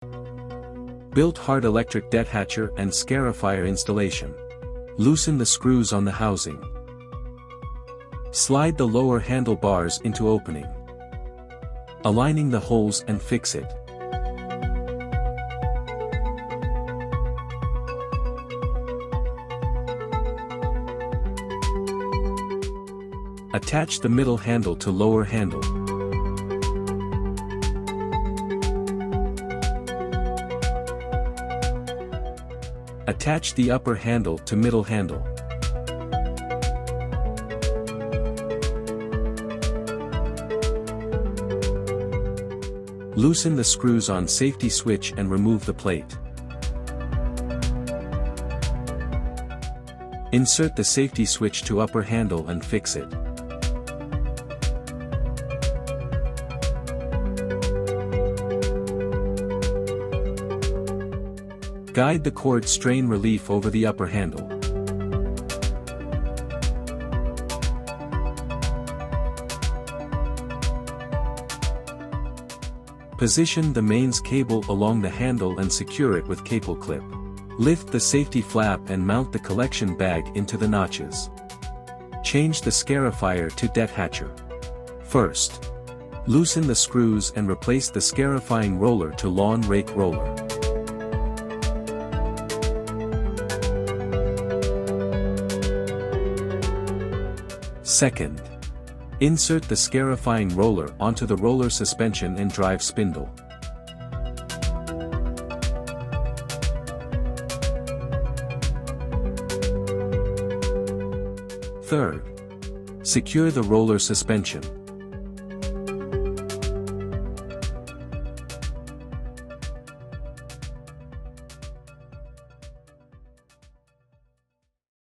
BILT hard electric Dethatcher and Scarifier installation. Loosen the screws on the housing. Slide the lower handlebars into opening, aligning the holes and fix it. Attach the middle handle to lower handle. Attach the upper handle to middle handle. Loosen the screws on safety switch and remove the plate. Insert the safety switch to upper handle and fix it. Guide the cord strain relief over the upper handle. Position the mains cable along the handle and secure it with cable clip. Lift the safety flap and mount the collection bag into the notches. Change the Scarifier to Dethatcher. First, loosen the screws and replace the scarifying roller to lawn rake roller. Second, insert the scarifying roller onto the roller suspension and drive spindle. Third, secure the roller suspension.